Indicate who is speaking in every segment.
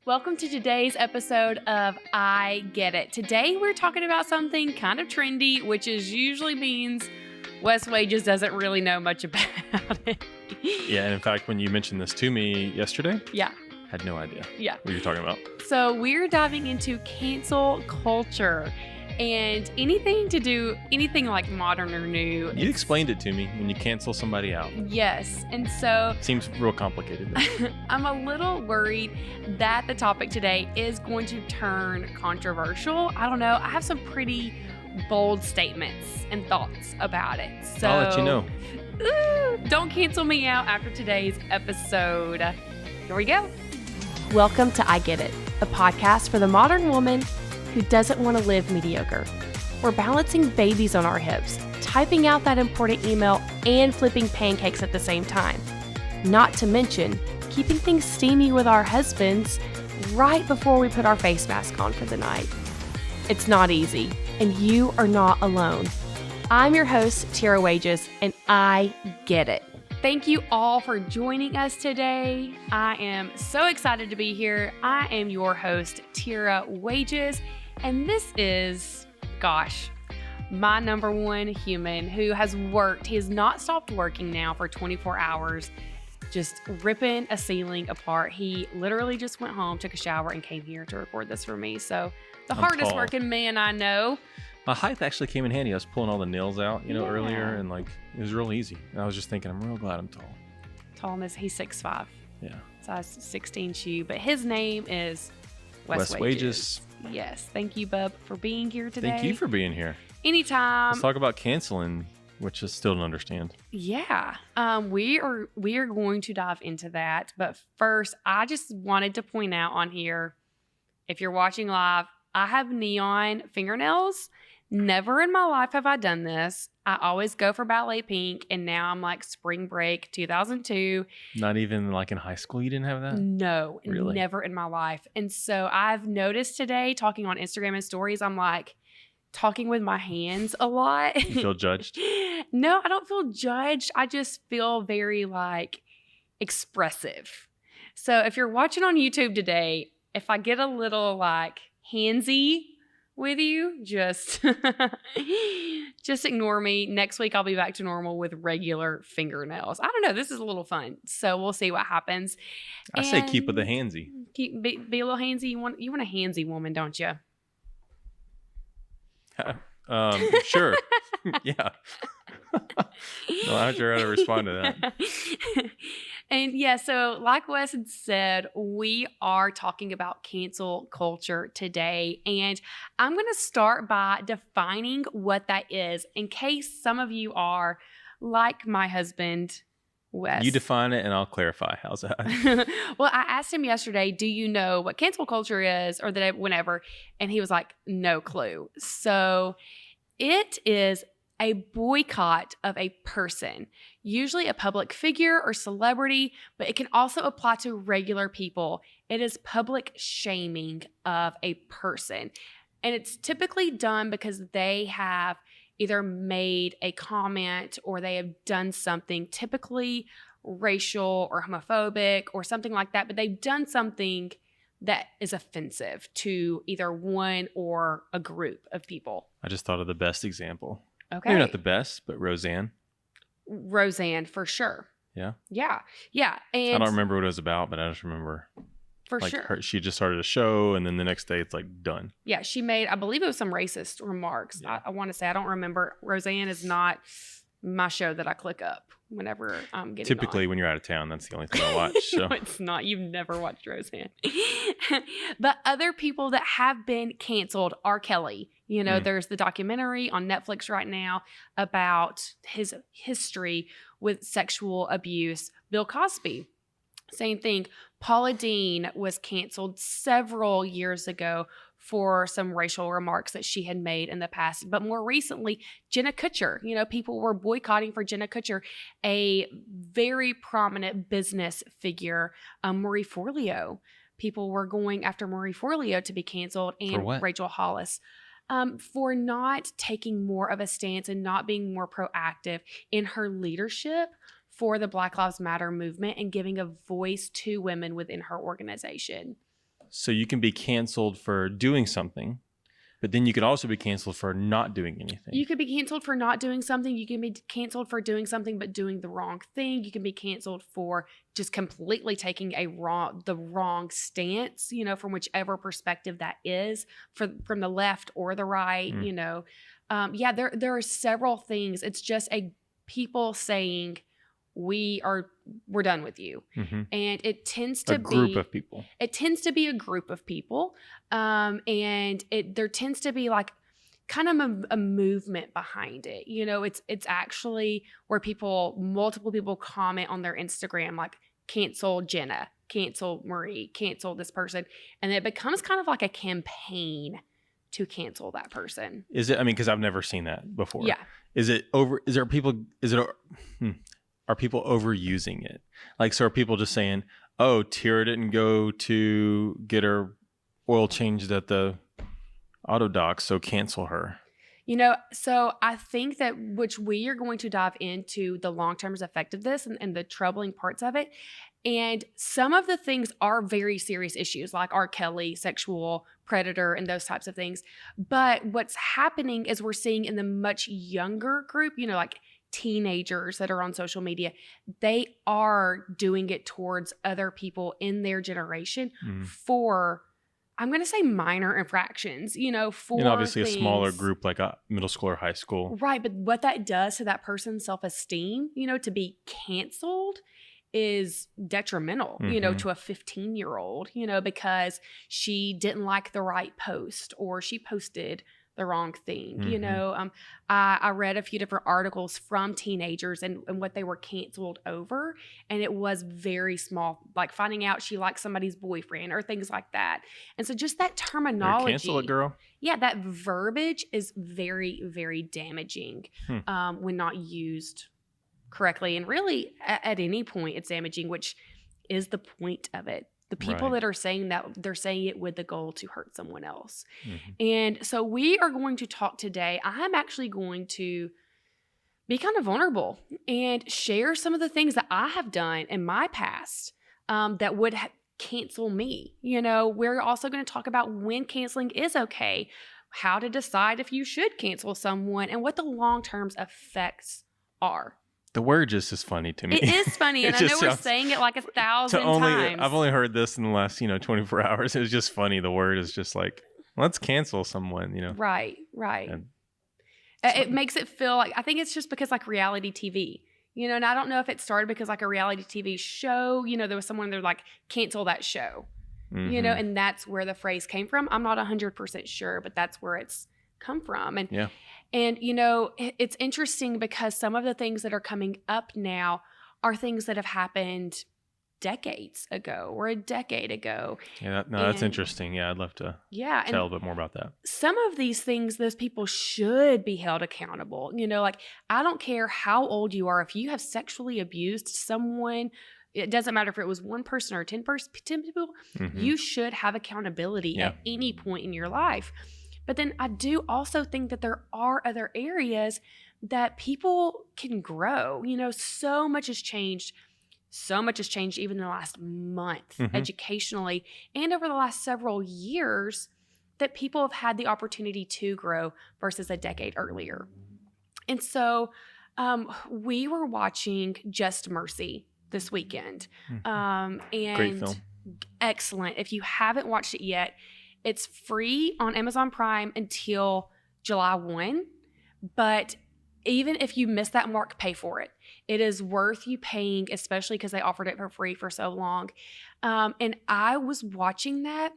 Speaker 1: Welcome to today's episode of I Get It. Today we're talking about something kind of trendy, which usually means Wes Wages doesn't really know much about it.
Speaker 2: Yeah, and in fact, when you mentioned this to me yesterday,
Speaker 1: Yeah.
Speaker 2: had no idea
Speaker 1: Yeah.
Speaker 2: what you're talking about.
Speaker 1: So we're diving into cancel culture and anything like modern or new.
Speaker 2: You explained it to me when you cancel somebody out.
Speaker 1: Yes. And so
Speaker 2: Seems real complicated.
Speaker 1: I'm a little worried that the topic today is going to turn controversial. I don't know. I have some pretty bold statements and thoughts about it. So
Speaker 2: I'll let you know.
Speaker 1: Don't cancel me out after today's episode. Here we go. Welcome to I Get It, a podcast for the modern woman who doesn't want to live mediocre. We're balancing babies on our hips, typing out that important email, and flipping pancakes at the same time. Not to mention, keeping things steamy with our husbands right before we put our face mask on for the night. It's not easy, and you are not alone. I'm your host, Tira Wages, and I get it. Thank you all for joining us today. I am so excited to be here. I am your host, Tira Wages, and this is, my number one human who has worked. He has not stopped working now for 24 hours, just ripping a ceiling apart. He literally just went home, took a shower, and came here to record this for me. So the
Speaker 2: I'm
Speaker 1: hardest
Speaker 2: tall.
Speaker 1: working man I know.
Speaker 2: My height actually came in handy. I was pulling all the nails out,
Speaker 1: Yeah.
Speaker 2: earlier, and it was real easy. And I was just thinking, I'm real glad I'm tall.
Speaker 1: Tallness, he's 6'5",
Speaker 2: Yeah.
Speaker 1: size 16 shoe, but his name is Wes
Speaker 2: Wes
Speaker 1: Wages. Yes, thank you, bub, for being here today.
Speaker 2: Thank you for being here.
Speaker 1: Anytime.
Speaker 2: Let's talk about canceling, which I still don't understand.
Speaker 1: Yeah, we are going to dive into that. But first, I just wanted to point out on here, if you're watching live, I have neon fingernails. Never in my life have I done this. I always go for ballet pink, and now I'm like spring break 2002.
Speaker 2: Not even like in high school you didn't have that?
Speaker 1: No,
Speaker 2: Really?
Speaker 1: never in my life. And so I've noticed today, talking on Instagram and stories, I'm like talking with my hands a lot.
Speaker 2: You feel judged?
Speaker 1: No, I don't feel judged. I just feel very like expressive. So if you're watching on YouTube today, if I get a little like handsy with you, just ignore me. Next week I'll be back to normal with regular fingernails. I don't know. This is a little fun, so we'll see what happens.
Speaker 2: I say keep with the handsy.
Speaker 1: Be a little handsy. You want a handsy woman, don't you?
Speaker 2: Sure. Yeah. No, I'm not sure how to respond to that.
Speaker 1: And yeah, so like Wes had said, we are talking about cancel culture today. And I'm going to start by defining what that is in case some of you are like my husband, Wes.
Speaker 2: You define it and I'll clarify. How's that?
Speaker 1: Well, I asked him yesterday, do you know what cancel culture is, or whenever? And he was like, no clue. So it is a boycott of a person, usually a public figure or celebrity, but it can also apply to regular people. It is public shaming of a person. And it's typically done because they have either made a comment or they have done something typically racial or homophobic or something like that, but they've done something that is offensive to either one or a group of people.
Speaker 2: I just thought of the best example.
Speaker 1: Okay.
Speaker 2: Maybe not the best, but Roseanne.
Speaker 1: Roseanne, for sure.
Speaker 2: Yeah.
Speaker 1: Yeah. Yeah. And
Speaker 2: I don't remember what it was about, but I just remember
Speaker 1: for sure.
Speaker 2: she just started a show and then the next day it's like done.
Speaker 1: Yeah. She made, I believe it was some racist remarks.
Speaker 2: Yeah.
Speaker 1: I want to say, I don't remember. Roseanne is not my show that I click up whenever I'm getting
Speaker 2: Typically
Speaker 1: on.
Speaker 2: when you're out of town, that's the only thing I watch. So.
Speaker 1: No, it's not. You've never watched Roseanne. But other people that have been canceled, R. Kelly. There's the documentary on Netflix right now about his history with sexual abuse. Bill Cosby, same thing. Paula Deen was canceled several years ago for some racial remarks that she had made in the past. But more recently, Jenna Kutcher, people were boycotting for Jenna Kutcher, a very prominent business figure. Marie Forleo, people were going after Marie Forleo to be canceled, and Rachel Hollis. For not taking more of a stance and not being more proactive in her leadership for the Black Lives Matter movement and giving a voice to women within her organization.
Speaker 2: So you can be canceled for doing something, but then you could also be canceled for not doing anything.
Speaker 1: You could be canceled for not doing something. You can be canceled for doing something but doing the wrong thing. You can be canceled for just completely taking the wrong stance, from whichever perspective that is, from the left or the right. There are several things. It's just people saying we're done with you.
Speaker 2: Mm-hmm.
Speaker 1: And it tends to be
Speaker 2: a group of people.
Speaker 1: It tends to be a group of people. And there tends to be like kind of a movement behind it. It's actually where multiple people comment on their Instagram, like cancel Jenna, cancel Marie, cancel this person. And it becomes kind of like a campaign to cancel that person.
Speaker 2: Is it? I mean, because I've never seen that before.
Speaker 1: Yeah.
Speaker 2: Are people overusing it? Like, so are people just saying, oh, Tira didn't go to get her oil changed at the auto dock, so cancel her.
Speaker 1: So I think that which we are going to dive into the long-term effect of this and the troubling parts of it. And some of the things are very serious issues like R. Kelly, sexual predator, and those types of things. But what's happening is we're seeing in the much younger group, like teenagers that are on social media, they are doing it towards other people in their generation for, I'm going to say, minor infractions, for
Speaker 2: and obviously
Speaker 1: things.
Speaker 2: A smaller group like a middle school or high school.
Speaker 1: Right. But what that does to that person's self-esteem, to be canceled is detrimental, to a 15-year-old, because she didn't like the right post or she posted the wrong thing. I read a few different articles from teenagers and what they were canceled over. And it was very small, like finding out she liked somebody's boyfriend or things like that. And so just that terminology.
Speaker 2: Cancel it, girl.
Speaker 1: Yeah, that verbiage is very, very damaging when not used correctly. And really at any point it's damaging, which is the point of it. The people that are saying that, they're saying it with the goal to hurt someone else. Mm-hmm. And so we are going to talk today. I'm actually going to be kind of vulnerable and share some of the things that I have done in my past that would cancel me. We're also going to talk about when canceling is okay, how to decide if you should cancel someone, and what the long-term effects are.
Speaker 2: The word just is funny to me.
Speaker 1: It is funny, and I know we're saying it like 1,000 times.
Speaker 2: I've only heard this in the last, 24 hours. It was just funny. The word is just like, let's cancel someone,
Speaker 1: Right. It makes it feel like, I think it's just because like reality TV, and I don't know if it started because like a reality TV show, there was someone there like, cancel that show, and that's where the phrase came from. I'm not 100% sure, but that's where it's come from. And
Speaker 2: yeah.
Speaker 1: And, it's interesting because some of the things that are coming up now are things that have happened decades ago or a decade ago.
Speaker 2: Yeah, that's interesting. Yeah, I'd love to tell a bit more about that.
Speaker 1: Some of these things, those people should be held accountable. Like, I don't care how old you are. If you have sexually abused someone, it doesn't matter if it was one person or 10 people, you should have accountability at any point in your life. But then I do also think that there are other areas that people can grow. So much has changed. So much has changed even in the last month, educationally, and over the last several years, that people have had the opportunity to grow versus a decade earlier. And so we were watching Just Mercy this weekend. And
Speaker 2: great film.
Speaker 1: Excellent. If you haven't watched it yet, it's free on Amazon Prime until July 1. But even if you miss that mark, pay for it. It is worth you paying, especially because they offered it for free for so long. And I was watching that,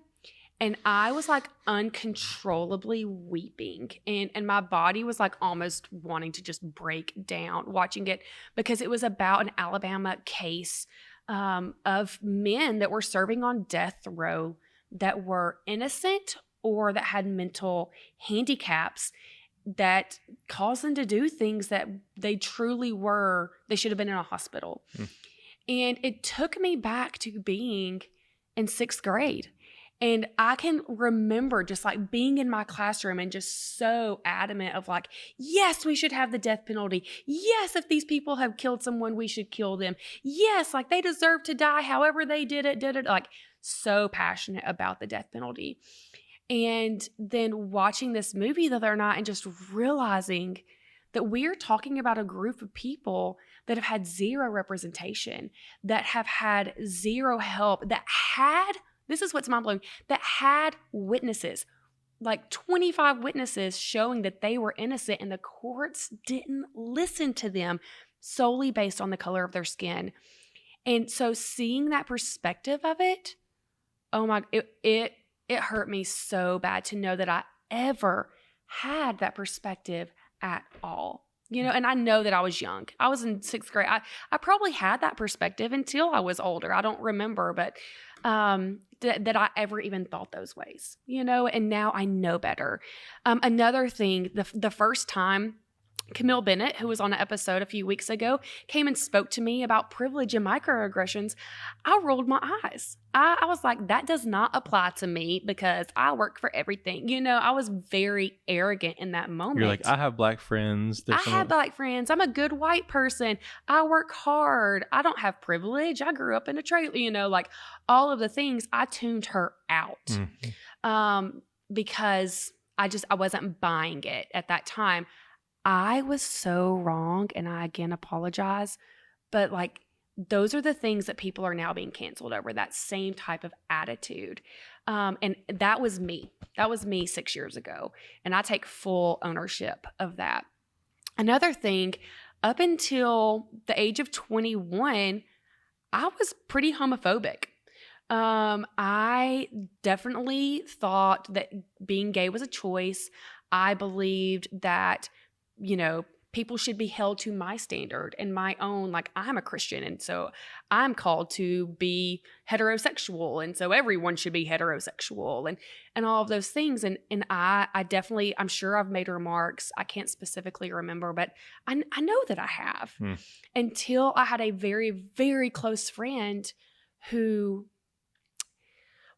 Speaker 1: and I was like uncontrollably weeping. And my body was like almost wanting to just break down watching it, because it was about an Alabama case of men that were serving on death row that were innocent or that had mental handicaps that caused them to do things that they truly were. They should have been in a hospital. And it took me back to being in 6th grade. And I can remember just like being in my classroom and just so adamant of like, yes, we should have the death penalty. Yes, if these people have killed someone, we should kill them. Yes, like they deserve to die. However they did it. Like so passionate about the death penalty. And then watching this movie the other night and just realizing that we're talking about a group of people that have had zero representation, that have had zero help, that had, this is what's mind-blowing, that had witnesses, like 25 witnesses showing that they were innocent, and the courts didn't listen to them solely based on the color of their skin. And so seeing that perspective of it, oh my, it hurt me so bad to know that I ever had that perspective at all. You know, and I know that I was young. I was in 6th grade. I probably had that perspective until I was older. I don't remember, but that I ever even thought those ways, you know, and now I know better. Another thing, the first time Camille Bennett, who was on an episode a few weeks ago, came and spoke to me about privilege and microaggressions, I rolled my eyes. I was like, that does not apply to me because I work for everything. You know, I was very arrogant in that moment.
Speaker 2: You're like, I have black friends.
Speaker 1: I have black friends. I'm a good white person. I work hard. I don't have privilege. I grew up in a trailer, you know, like all of the things. I tuned her out because I wasn't buying it at that time. I was so wrong, and I again apologize, but like those are the things that people are now being canceled over, that same type of attitude. And that was me. That was me 6 years ago, and I take full ownership of that. Another thing, up until the age of 21, I was pretty homophobic. I definitely thought that being gay was a choice. I believed that, you know, people should be held to my standard and my own, like I'm a Christian, and so I'm called to be heterosexual, and so everyone should be heterosexual and all of those things. And I definitely, I'm sure I've made remarks. I can't specifically remember, but I know that I have. Until I had a very, very close friend who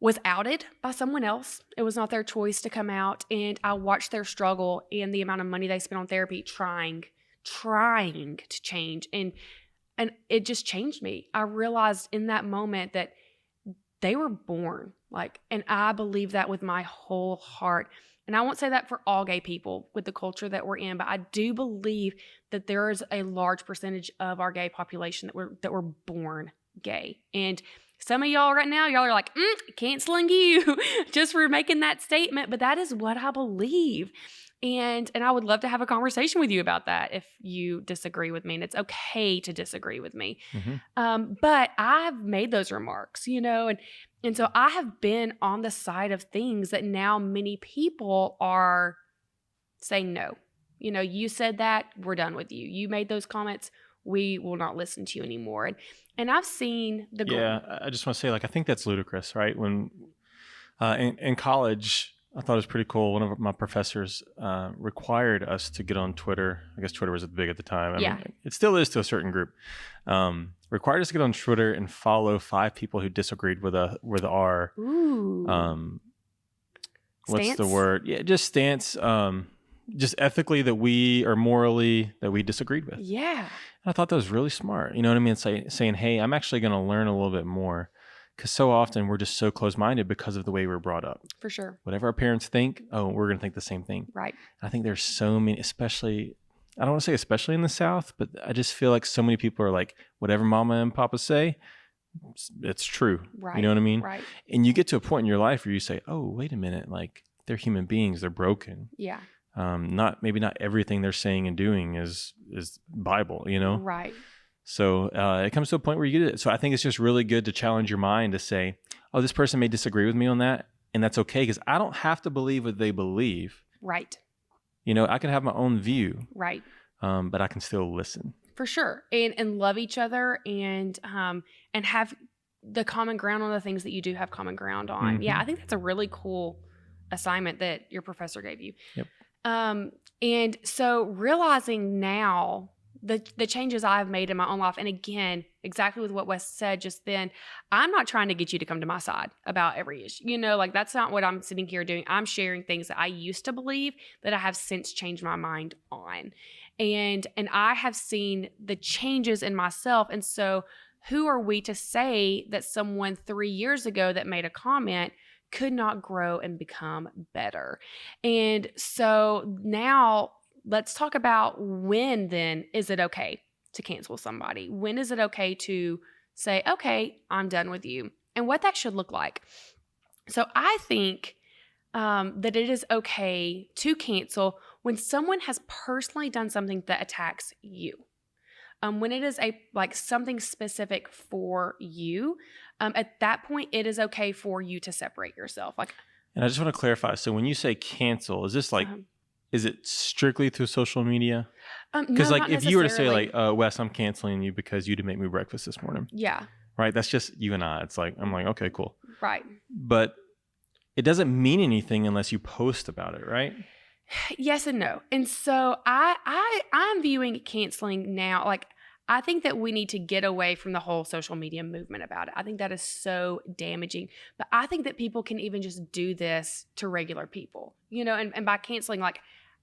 Speaker 1: was outed by someone else. It was not their choice to come out. And I watched their struggle and the amount of money they spent on therapy trying to change. And it just changed me. I realized in that moment that they were born, like, and I believe that with my whole heart. And I won't say that for all gay people with the culture that we're in, but I do believe that there is a large percentage of our gay population that were born gay. And some of y'all right now, y'all are like, canceling you just for making that statement. But that is what I believe. And I would love to have a conversation with you about that if you disagree with me. And it's okay to disagree with me. But I've made those remarks, you know, and so I have been on the side of things that now many people are saying no. You know, you said that, we're done with you. You made those comments, we will not listen to you anymore. And I've seen the
Speaker 2: I just want to say, like, I think that's ludicrous, right? When in college, I thought it was pretty cool. One of my professors required us to get on Twitter. I guess Twitter was big at the time. I mean, it still is to a certain group. Required us to get on Twitter and follow 5 people who disagreed with our what's the word? Yeah, just stance. Just ethically that we, or morally that we disagreed with. Yeah. And I thought that was really smart. You know what I mean? Saying, hey, I'm actually going to learn a little bit more. Because so often we're just so close-minded because of the way we're brought up.
Speaker 1: For sure.
Speaker 2: Whatever our parents think, we're going to think the same thing.
Speaker 1: Right.
Speaker 2: And I think there's so many, especially, I don't want to say especially in the South, but I just feel like so many people are like, whatever mama and papa say, it's true.
Speaker 1: Right.
Speaker 2: You know what I mean?
Speaker 1: Right.
Speaker 2: And you get to a point in your life where you say, oh, wait a minute, like they're human beings, they're broken.
Speaker 1: Yeah.
Speaker 2: Maybe not everything they're saying and doing is Bible, you know?
Speaker 1: Right.
Speaker 2: So it comes to a point where you get it. So I think it's just really good to challenge your mind to say, oh, this person may disagree with me on that. And that's okay, because I don't have to believe what they believe.
Speaker 1: Right.
Speaker 2: You know, I can have my own view.
Speaker 1: Right.
Speaker 2: But I can still listen.
Speaker 1: For sure. And love each other and have the common ground on the things that you do have common ground on. Mm-hmm. Yeah, I think that's a really cool assignment that your professor gave you.
Speaker 2: Yep.
Speaker 1: And so realizing now the changes I've made in my own life, and again, exactly with what Wes said just then, I'm not trying to get you to come to my side about every issue. You know, like that's not what I'm sitting here doing. I'm sharing things that I used to believe that I have since changed my mind on. And I have seen the changes in myself. And so who are we to say that someone 3 years ago that made a comment could not grow and become better? And so now let's talk about when then is it okay to cancel somebody? When is it okay to say, okay, I'm done with you, and what that should look like? So I think that it is okay to cancel when someone has personally done something that attacks you. When it is something specific for you, at that point, it is okay for you to separate yourself.
Speaker 2: And I just want to clarify. So when you say cancel, is this is it strictly through social media? Because
Speaker 1: no,
Speaker 2: if you were to say Wes, I'm canceling you because you didn't make me breakfast this morning.
Speaker 1: Yeah.
Speaker 2: Right. That's just you and I. It's I'm like, okay, cool.
Speaker 1: Right.
Speaker 2: But it doesn't mean anything unless you post about it, right?
Speaker 1: Yes and no. And so I'm viewing canceling now, I think that we need to get away from the whole social media movement about it. I think that is so damaging. But I think that people can even just do this to regular people, and by canceling,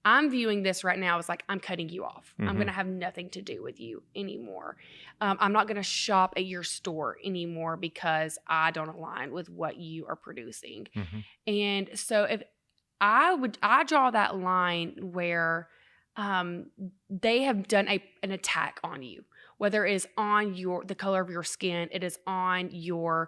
Speaker 1: I'm viewing this right now as I'm cutting you off. Mm-hmm. I'm going to have nothing to do with you anymore. I'm not going to shop at your store anymore because I don't align with what you are producing. Mm-hmm. And so if I draw that line where they have done an attack on you, whether it is on the color of your skin, it is on your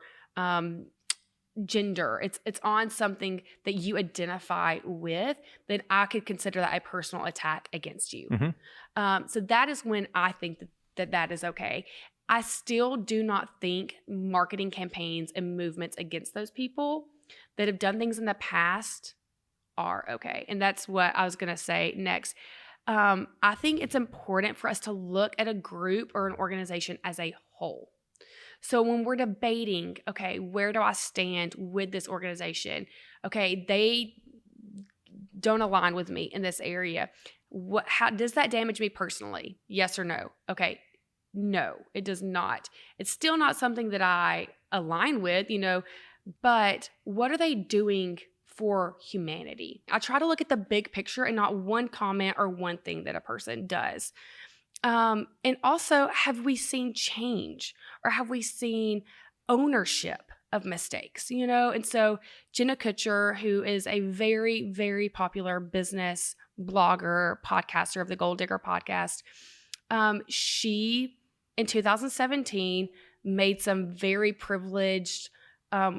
Speaker 1: gender, it's on something that you identify with, then I could consider that a personal attack against you. Mm-hmm. So that is when I think that is okay. I still do not think marketing campaigns and movements against those people that have done things in the past are okay. And that's what I was going to say next. I think it's important for us to look at a group or an organization as a whole. So when we're debating, okay, where do I stand with this organization? Okay, they don't align with me in this area. How does that damage me personally? Yes or no? Okay, no, it does not. It's still not something that I align with, but what are they doing for humanity? I try to look at the big picture and not one comment or one thing that a person does. And also, have we seen change, or have we seen ownership of mistakes? And so Jenna Kutcher, who is a very, very popular business blogger, podcaster of the Gold Digger podcast, she in 2017 made some very privileged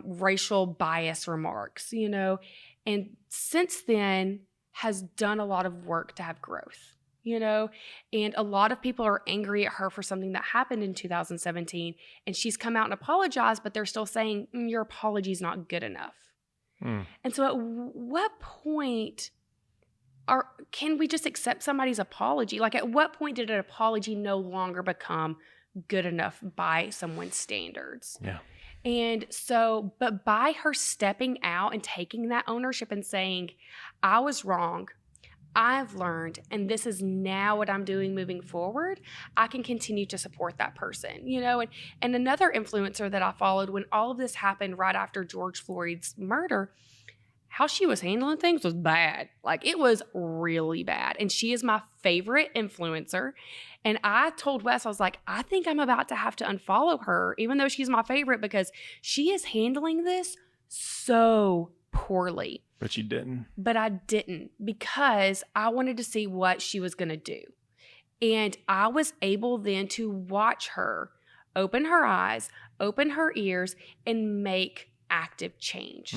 Speaker 1: racial bias remarks, and since then has done a lot of work to have growth, and a lot of people are angry at her for something that happened in 2017, and she's come out and apologized, but they're still saying your apology is not good enough. And so at what point can we just accept somebody's apology? At what point did an apology no longer become good enough by someone's standards?
Speaker 2: Yeah.
Speaker 1: And so, but by her stepping out and taking that ownership and saying, I was wrong, I've learned, and this is now what I'm doing moving forward, I can continue to support that person, and another influencer that I followed when all of this happened right after George Floyd's murder, how she was handling things was bad. It was really bad. And she is my favorite influencer. And I told Wes, I was like, I think I'm about to have to unfollow her, even though she's my favorite, because she is handling this so poorly.
Speaker 2: But you didn't.
Speaker 1: But I didn't, because I wanted to see what she was going to do. And I was able then to watch her open her eyes, open her ears, and make active change.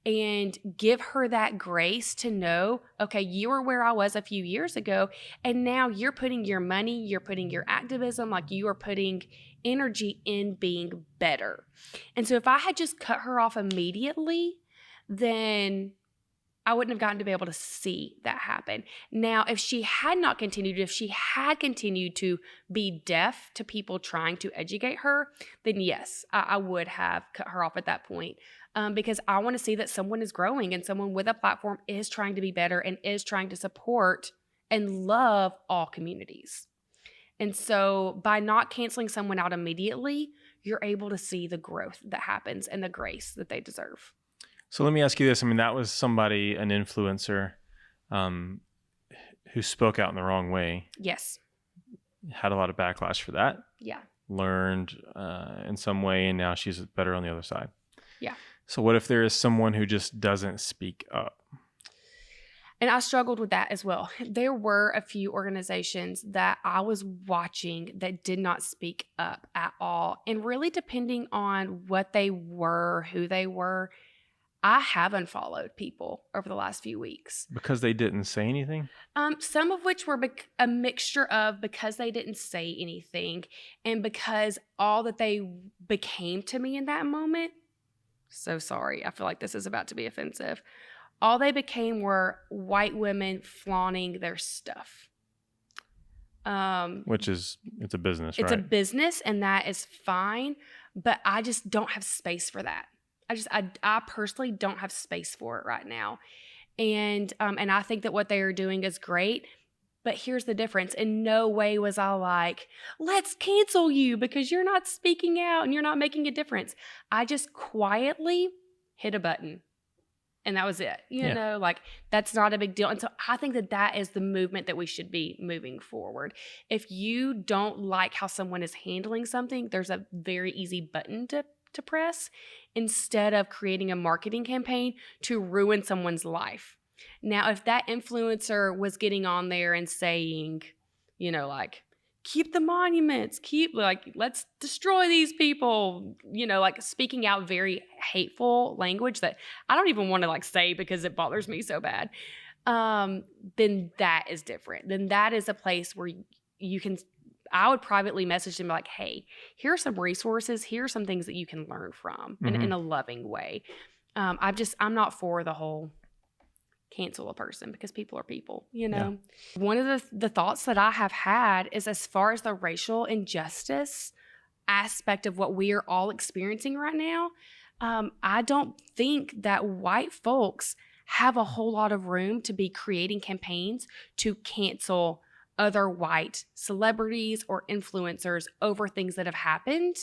Speaker 1: And give her that grace to know, okay, you were where I was a few years ago, and now you're putting your money, you're putting your activism, you are putting energy in being better. And so if I had just cut her off immediately, then I wouldn't have gotten to be able to see that happen. Now, if she had not continued, if she had continued to be deaf to people trying to educate her, then yes, I would have cut her off at that point. Because I want to see that someone is growing and someone with a platform is trying to be better and is trying to support and love all communities. And so by not canceling someone out immediately, you're able to see the growth that happens and the grace that they deserve.
Speaker 2: So let me ask you this. That was somebody, an influencer, who spoke out in the wrong way.
Speaker 1: Yes.
Speaker 2: Had a lot of backlash for that.
Speaker 1: Yeah.
Speaker 2: learned in some way, and now she's better on the other side.
Speaker 1: Yeah.
Speaker 2: So what if there is someone who just doesn't speak up?
Speaker 1: And I struggled with that as well. There were a few organizations that I was watching that did not speak up at all. And really, depending on what they were, who they were, I have unfollowed people over the last few weeks.
Speaker 2: Because they didn't say anything?
Speaker 1: Some of which were a mixture of because they didn't say anything and because all that they became to me in that moment. So sorry. I feel like this is about to be offensive. All they became were white women flaunting their stuff.
Speaker 2: Which is, it's a business,
Speaker 1: it's
Speaker 2: right?
Speaker 1: It's a business, and that is fine, but I just don't have space for that. I personally don't have space for it right now. And I think that what they are doing is great, but here's the difference. In no way was I like, let's cancel you because you're not speaking out and you're not making a difference. I just quietly hit a button. And that was it. You know, like that's not a big deal. And so I think that that is the movement that we should be moving forward. If you don't like how someone is handling something, there's a very easy button to press instead of creating a marketing campaign to ruin someone's life. Now, if that influencer was getting on there and saying, you know, like, keep the monuments, let's destroy these people, you know, like speaking out very hateful language that I don't even want to like say because it bothers me so bad, then that is different. Then that is a place where you can, I would privately message them like, hey, here are some resources. Here are some things that you can learn from in a loving way. I'm not for the whole cancel a person because people are people, you know. Yeah. One of the thoughts that I have had is as far as the racial injustice aspect of what we are all experiencing right now, I don't think that white folks have a whole lot of room to be creating campaigns to cancel other white celebrities or influencers over things that have happened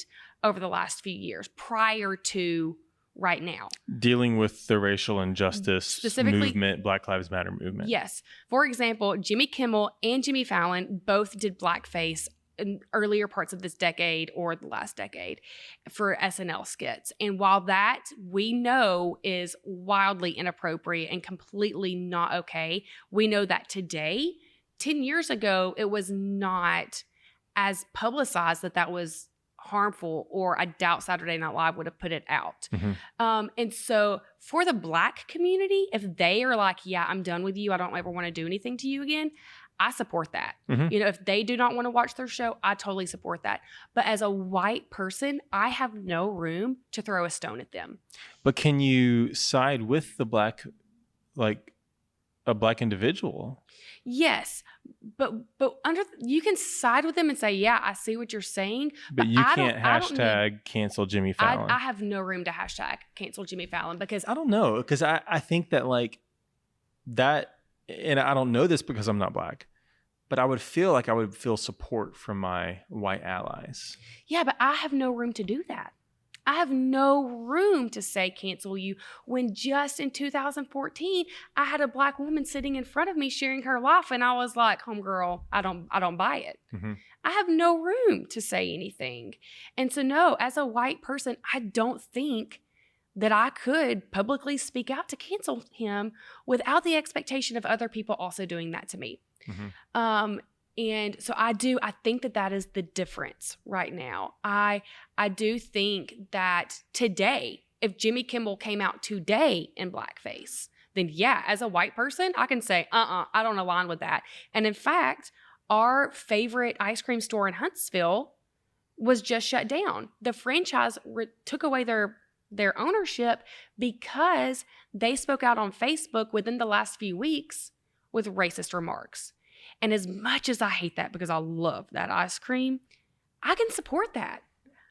Speaker 1: over the last few years prior to right now.
Speaker 2: Dealing with the racial injustice movement, Black Lives Matter movement.
Speaker 1: Yes. For example, Jimmy Kimmel and Jimmy Fallon both did blackface in earlier parts of this decade or the last decade for SNL skits. And while that we know is wildly inappropriate and completely not okay, we know that today, 10 years ago, it was not as publicized that was harmful, or I doubt Saturday Night Live would have put it out. And so for the Black community, if they are like, yeah, I'm done with you, I don't ever want to do anything to you again, I support that. You know, if they do not want to watch their show, I totally support that. But as a white person, I have no room to throw a stone at them.
Speaker 2: But can you side with the Black, like a Black individual?
Speaker 1: Yes, but you can side with them and say, yeah, I see what you're saying.
Speaker 2: But you can't hashtag cancel Jimmy Fallon.
Speaker 1: I have no room to hashtag cancel Jimmy Fallon because
Speaker 2: I don't know. Because I think that like that, and I don't know this because I'm not Black, but I would feel support from my white allies. Yeah,
Speaker 1: but I have no room to do that. I have no room to say cancel you when just in 2014, I had a Black woman sitting in front of me sharing her life. And I was like, homegirl, I don't buy it. I have no room to say anything. And so no, as a white person, I don't think that I could publicly speak out to cancel him without the expectation of other people also doing that to me. And so I think that is the difference right now. I do think that today, if Jimmy Kimmel came out today in blackface, then yeah, as a white person, I can say, I don't align with that. And in fact, our favorite ice cream store in Huntsville was just shut down. The franchise took away their ownership because they spoke out on Facebook within the last few weeks with racist remarks. And as much as I hate that because I love that ice cream, I can support that.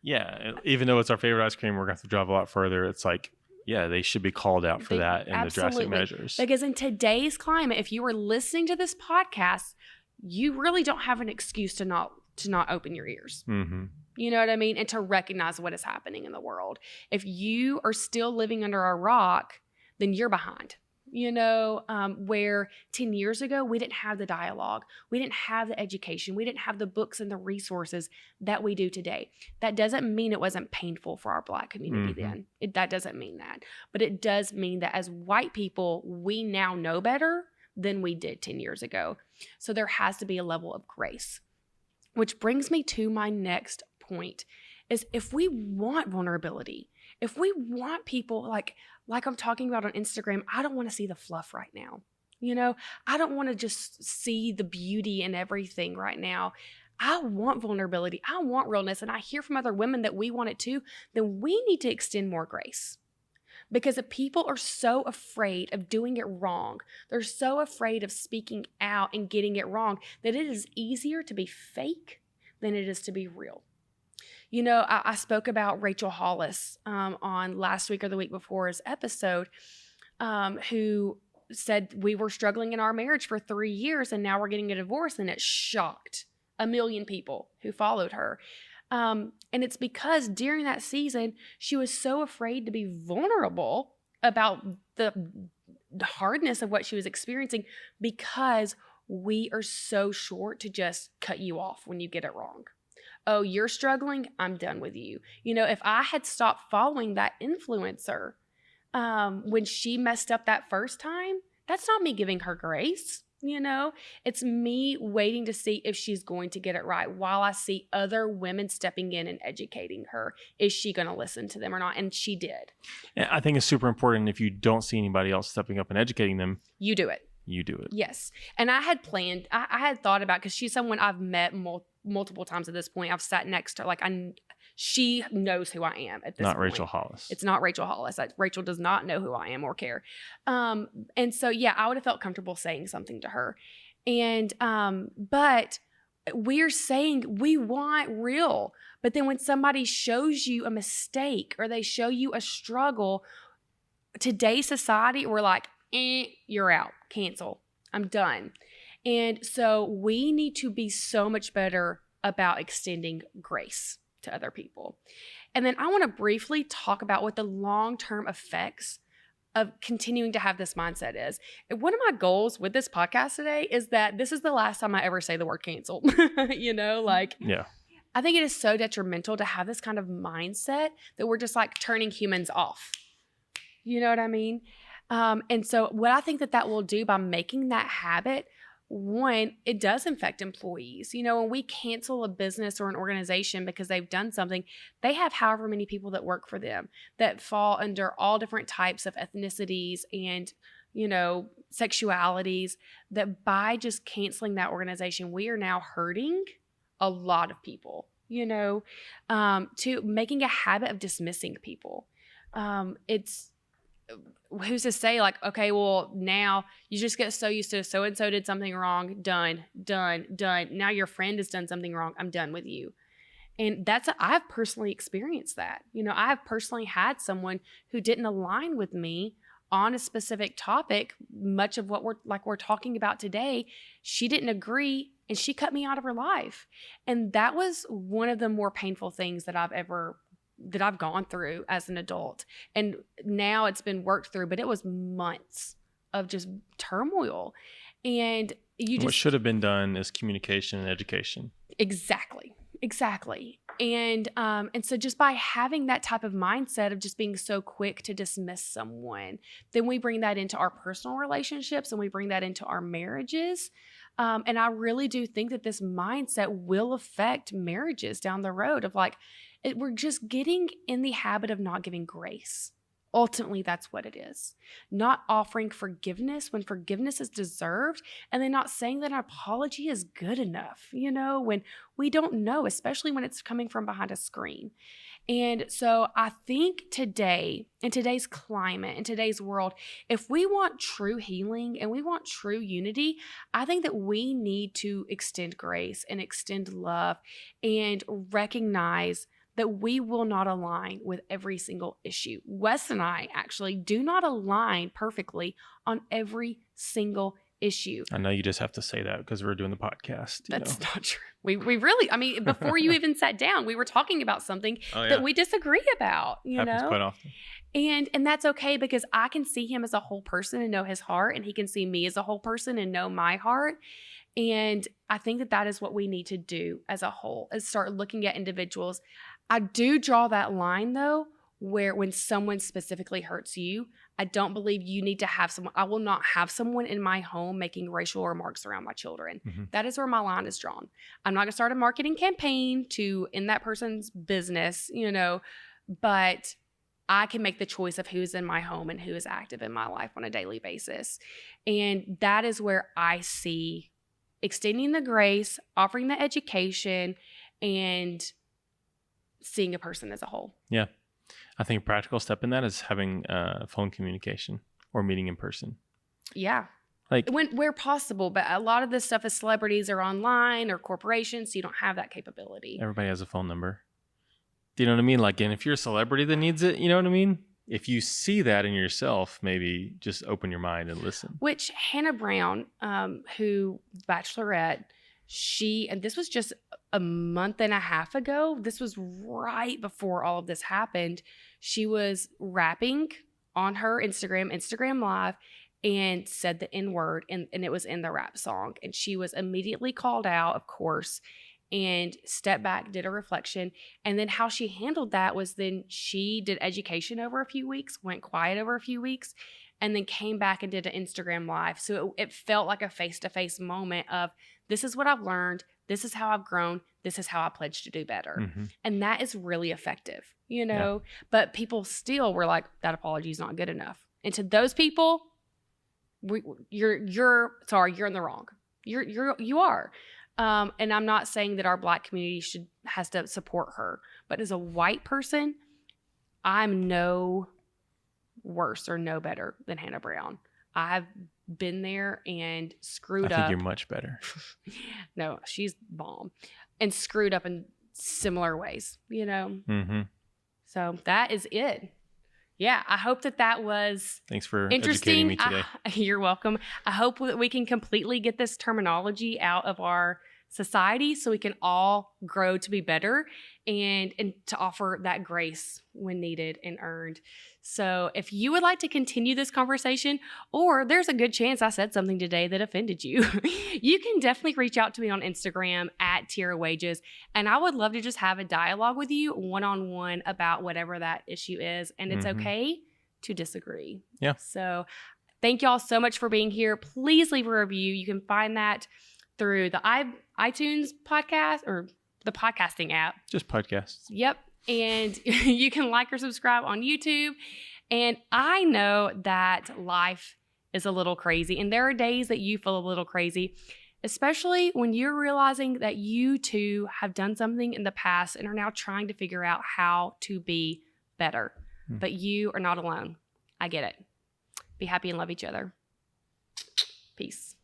Speaker 2: Yeah. Even though it's our favorite ice cream, we're going to have to drive a lot further. It's like, yeah, they should be called out for that in the drastic measures. Because
Speaker 1: in today's climate, if you are listening to this podcast, you really don't have an excuse to not open your ears. You know what I mean? And to recognize what is happening in the world. If you are still living under a rock, then you're behind. where 10 years ago, we didn't have the dialogue. We didn't have the education. We didn't have the books and the resources that we do today. That doesn't mean it wasn't painful for our Black community then. That doesn't mean that. But it does mean that as white people, we now know better than we did 10 years ago. So there has to be a level of grace. Which brings me to my next point, is if we want vulnerability, if we want people like I'm talking about on Instagram, I don't want to see the fluff right now. I don't want to just see the beauty in everything right now. I want vulnerability. I want realness. And I hear from other women that we want it too. Then we need to extend more grace. Because if people are so afraid of doing it wrong, they're so afraid of speaking out and getting it wrong, that it is easier to be fake than it is to be real. I spoke about Rachel Hollis on last week or the week before's episode, who said we were struggling in our marriage for 3 years and now we're getting a divorce, and it shocked 1 million people who followed her. And it's because during that season, she was so afraid to be vulnerable about the hardness of what she was experiencing, because we are so short to just cut you off when you get it wrong. Oh, you're struggling? I'm done with you. If I had stopped following that influencer when she messed up that first time, that's not me giving her grace. It's me waiting to see if she's going to get it right while I see other women stepping in and educating her. Is she going to listen to them or not? And she did.
Speaker 2: And I think it's super important, if you don't see anybody else stepping up and educating them,
Speaker 1: you do it.
Speaker 2: You do it.
Speaker 1: Yes. And I had planned, I had thought about, because she's someone I've met multiple times at this point. I've sat next to her. She knows who I am at this point.
Speaker 2: Not Rachel Hollis.
Speaker 1: It's not Rachel Hollis. Rachel does not know who I am or care. And so, yeah, I would have felt comfortable saying something to her. And, but we're saying we want real. But then when somebody shows you a mistake or they show you a struggle, today's society, we're like, you're out, cancel, I'm done. And so we need to be so much better about extending grace to other people. And then I want to briefly talk about what the long-term effects of continuing to have this mindset is. And one of my goals with this podcast today is that this is the last time I ever say the word cancel.
Speaker 2: Yeah.
Speaker 1: I think it is so detrimental to have this kind of mindset that we're just like turning humans off. You know what I mean? And so what I think that will do by making that habit, one, it does affect employees. When we cancel a business or an organization because they've done something, they have however many people that work for them that fall under all different types of ethnicities and, sexualities, that by just canceling that organization, we are now hurting a lot of people, to making a habit of dismissing people. Who's to say okay, well, now you just get so used to so-and-so did something wrong, done. Now your friend has done something wrong, I'm done with you. And I've personally experienced that. I have personally had someone who didn't align with me on a specific topic, much of what we're talking about today. She didn't agree and she cut me out of her life. And that was one of the more painful things that I've gone through as an adult. And now it's been worked through, but it was months of just turmoil. And what
Speaker 2: should have been done is communication and education.
Speaker 1: Exactly. And so just by having that type of mindset of just being so quick to dismiss someone, then we bring that into our personal relationships and we bring that into our marriages. And I really do think that this mindset will affect marriages down the road of we're just getting in the habit of not giving grace. Ultimately, that's what it is. Not offering forgiveness when forgiveness is deserved, and then not saying that an apology is good enough, when we don't know, especially when it's coming from behind a screen. And so I think today, in today's climate, in today's world, if we want true healing and we want true unity, I think that we need to extend grace and extend love and recognize that we will not align with every single issue. Wes and I actually do not align perfectly on every single issue.
Speaker 2: I know you just have to say that because we're doing the podcast.
Speaker 1: That's not true. We really, before you even sat down, we were talking about something that we disagree about,
Speaker 2: Happens quite often.
Speaker 1: And that's okay, because I can see him as a whole person and know his heart, and he can see me as a whole person and know my heart. And I think that that is what we need to do as a whole, is start looking at individuals. I do draw that line, though, where when someone specifically hurts you, I don't believe you need to have someone. I will not have someone in my home making racial remarks around my children.
Speaker 2: Mm-hmm.
Speaker 1: That is where my line is drawn. I'm not going to start a marketing campaign to end that person's business, but I can make the choice of who's in my home and who is active in my life on a daily basis. And that is where I see extending the grace, offering the education, and seeing a person as a whole.
Speaker 2: Yeah. I think a practical step in that is having phone communication or meeting in person.
Speaker 1: Yeah.
Speaker 2: Like
Speaker 1: where possible, but a lot of this stuff is celebrities or online or corporations, so you don't have that capability.
Speaker 2: Everybody has a phone number. Do you know what I mean? Like, and if you're a celebrity that needs it, you know what I mean? If you see that in yourself, maybe just open your mind and listen.
Speaker 1: Which Hannah Brown, who Bachelorette, and this was just a month and a half ago. This was right before all of this happened. She was rapping on her Instagram Live, and said the N-word, and it was in the rap song. And she was immediately called out, of course, and stepped back, did a reflection. And then how she handled that was then she did education over a few weeks, went quiet over a few weeks, and then came back and did an Instagram Live. So it felt like a face-to-face moment of, this is what I've learned, this is how I've grown, this is how I pledge to do better.
Speaker 2: Mm-hmm.
Speaker 1: And that is really effective, But people still were like, that apology is not good enough. And to those people, you're sorry, you're in the wrong. You are. And I'm not saying that our Black community has to support her, but as a white person, I'm no worse or no better than Hannah Brown. I've been there and screwed up.
Speaker 2: I think you're much better.
Speaker 1: No, she's bomb, and screwed up in similar ways,
Speaker 2: Mm-hmm.
Speaker 1: So that is it. Yeah, I hope that was
Speaker 2: Thanks for
Speaker 1: interesting.
Speaker 2: educating me today.
Speaker 1: You're welcome. I hope that we can completely get this terminology out of our society so we can all grow to be better and to offer that grace when needed and earned. So if you would like to continue this conversation, or there's a good chance I said something today that offended you, you can definitely reach out to me on Instagram at Tiara Wages. And I would love to just have a dialogue with you one-on-one about whatever that issue is. And it's okay to disagree.
Speaker 2: Yeah.
Speaker 1: So thank y'all so much for being here. Please leave a review. You can find that through the iTunes podcast or the podcasting app.
Speaker 2: Just podcasts.
Speaker 1: Yep. And you can like or subscribe on YouTube. And I know that life is a little crazy, and there are days that you feel a little crazy, especially when you're realizing that you too have done something in the past and are now trying to figure out how to be better. But you are not alone. I get it. Be happy and love each other. Peace.